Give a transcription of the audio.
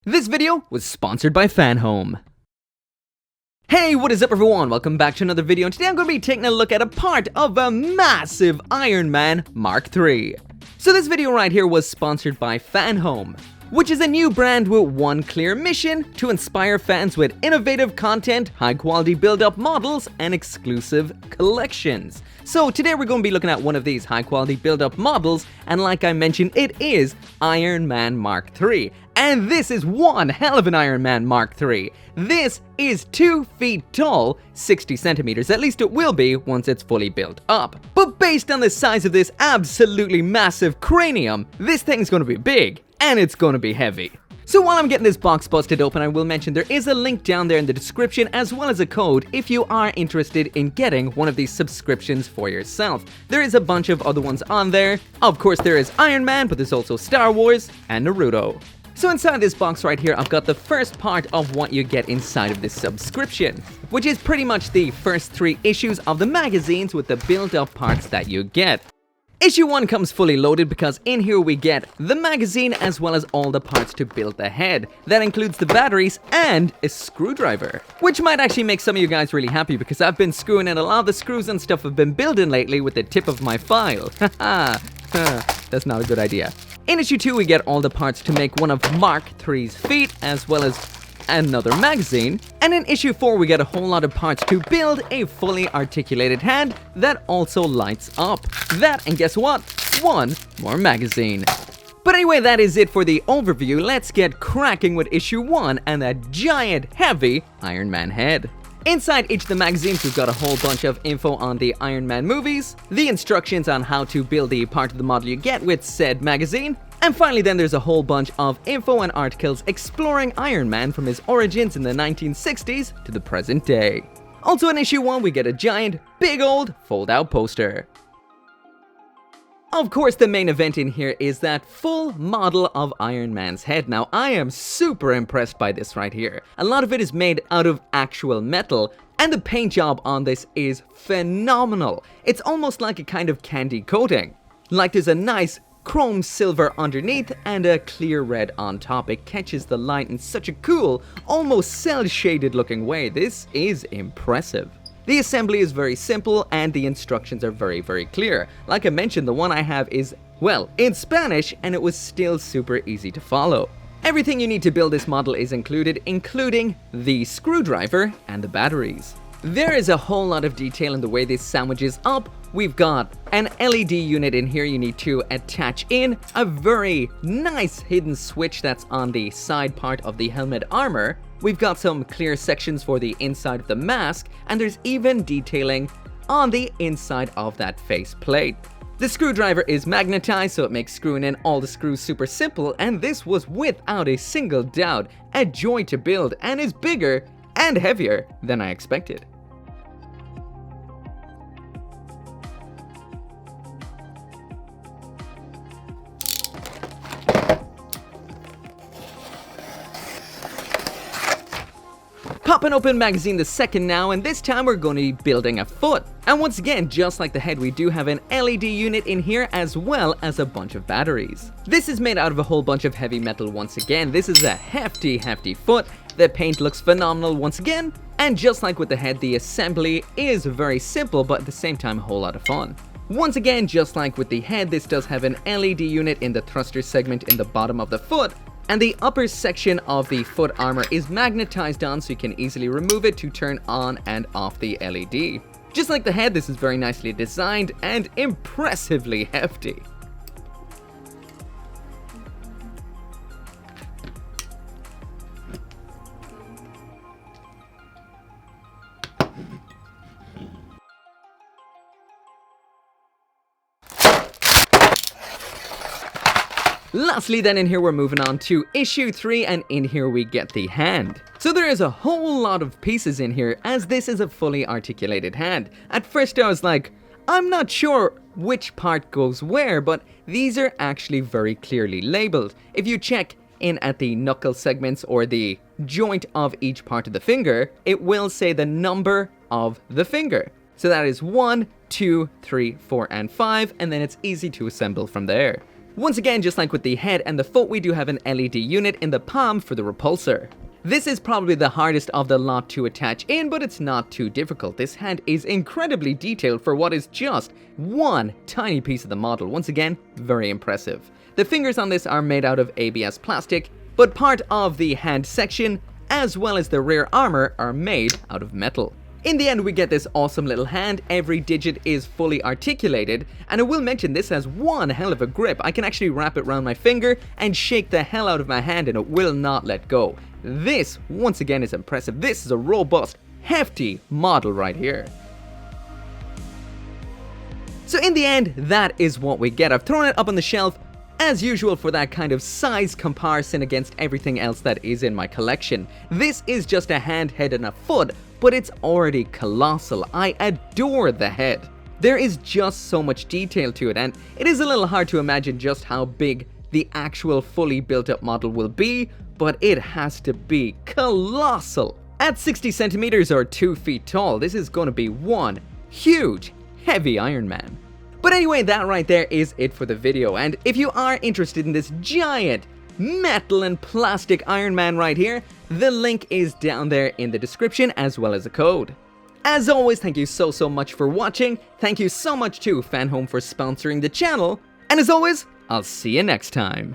This video was sponsored by FANHOME. Hey, what is up everyone? Welcome back to another video, and today I'm going to be taking a look at a part of a massive Iron Man Mark III. So this video right here was sponsored by FANHOME, which is a new brand with one clear mission: to inspire fans with innovative content, high quality build-up models, and exclusive collections. So today we're going to be looking at one of these high quality build-up models, and like I mentioned, it is Iron Man Mark III. And this is one hell of an Iron Man Mark III. This is 2 feet tall, 60 centimeters, at least it will be once it's fully built up. But based on the size of this absolutely massive cranium, this thing's going to be big, and it's going to be heavy. So while I'm getting this box busted open, I will mention there is a link down there in the description, as well as a code if you are interested in getting one of these subscriptions for yourself. There is a bunch of other ones on there. Of course, there is Iron Man, but there's also Star Wars and Naruto. So inside this box right here, I've got the first part of what you get inside of this subscription, which is pretty much the first 3 issues of the magazines with the build-up parts that you get. Issue 1 comes fully loaded because in here we get the magazine as well as all the parts to build the head. That includes the batteries and a screwdriver, which might actually make some of you guys really happy because I've been screwing in a lot of the screws and stuff I've been building lately with the tip of my file. Haha, that's not a good idea. In issue 2 we get all the parts to make one of Mark III's feet as well as another magazine, and in issue 4 we get a whole lot of parts to build a fully articulated hand that also lights up. That, and guess what? One more magazine. But anyway, that is it for the overview. Let's get cracking with issue 1 and that giant heavy Iron Man head. Inside each of the magazines we've got a whole bunch of info on the Iron Man movies, the instructions on how to build the part of the model you get with said magazine, and finally then there's a whole bunch of info and articles exploring Iron Man from his origins in the 1960s to the present day. Also in issue 1 we get a giant, big old fold-out poster. Of course, the main event in here is that full model of Iron Man's head. Now, I am super impressed by this right here. A lot of it is made out of actual metal, and the paint job on this is phenomenal. It's almost like a kind of candy coating. Like there's a nice chrome silver underneath and a clear red on top. It catches the light in such a cool, almost cel-shaded looking way. This is impressive. The assembly is very simple and the instructions are very clear. Like I mentioned, the one I have is, well, in Spanish, and it was still super easy to follow. Everything you need to build this model is included, including the screwdriver and the batteries. There is a whole lot of detail in the way this sandwiches up. We've got an LED unit in here you need to attach in, a very nice hidden switch that's on the side part of the helmet armor. We've got some clear sections for the inside of the mask, and there's even detailing on the inside of that face plate. The screwdriver is magnetized, so it makes screwing in all the screws super simple, and this was without a single doubt a joy to build and is bigger and heavier than I expected. Popping open magazine the second now, and this time we're going to be building a foot. And once again, just like the head, we do have an LED unit in here as well as a bunch of batteries. This is made out of a whole bunch of heavy metal once again. This is a hefty foot. The paint looks phenomenal once again. And just like with the head, the assembly is very simple, but at the same time a whole lot of fun. Once again, just like with the head, this does have an LED unit in the thruster segment in the bottom of the foot. And the upper section of the foot armor is magnetized on, so you can easily remove it to turn on and off the LED. Just like the head, this is very nicely designed and impressively hefty. Lastly then, in here we're moving on to issue 3, and in here we get the hand. So there is a whole lot of pieces in here, as this is a fully articulated hand. At first I was like, I'm not sure which part goes where, but these are actually very clearly labeled. If you check in at the knuckle segments or the joint of each part of the finger, it will say the number of the finger. So that is 1, 2, 3, 4, and 5, and then it's easy to assemble from there. Once again, just like with the head and the foot, we do have an LED unit in the palm for the repulsor. This is probably the hardest of the lot to attach in, but it's not too difficult. This hand is incredibly detailed for what is just one tiny piece of the model. Once again, very impressive. The fingers on this are made out of ABS plastic, but part of the hand section, as well as the rear armor, are made out of metal. In the end, we get this awesome little hand. Every digit is fully articulated, and I will mention this has one hell of a grip. I can actually wrap it around my finger and shake the hell out of my hand and it will not let go. This, once again, is impressive. This is a robust, hefty model right here. So in the end, that is what we get. I've thrown it up on the shelf, as usual, for that kind of size comparison against everything else that is in my collection. This is just a hand, head, and a foot, but it's already colossal. I adore the head. There is just so much detail to it, and it is a little hard to imagine just how big the actual fully built up model will be, but it has to be colossal. At 60 centimeters or 2 feet tall, this is going to be one huge, heavy Iron Man. But anyway, that right there is it for the video, and if you are interested in this giant metal and plastic Iron Man right here, the link is down there in the description as well as a code. As always, thank you so much for watching. Thank you so much to FANHOME for sponsoring the channel, and as always, I'll see you next time.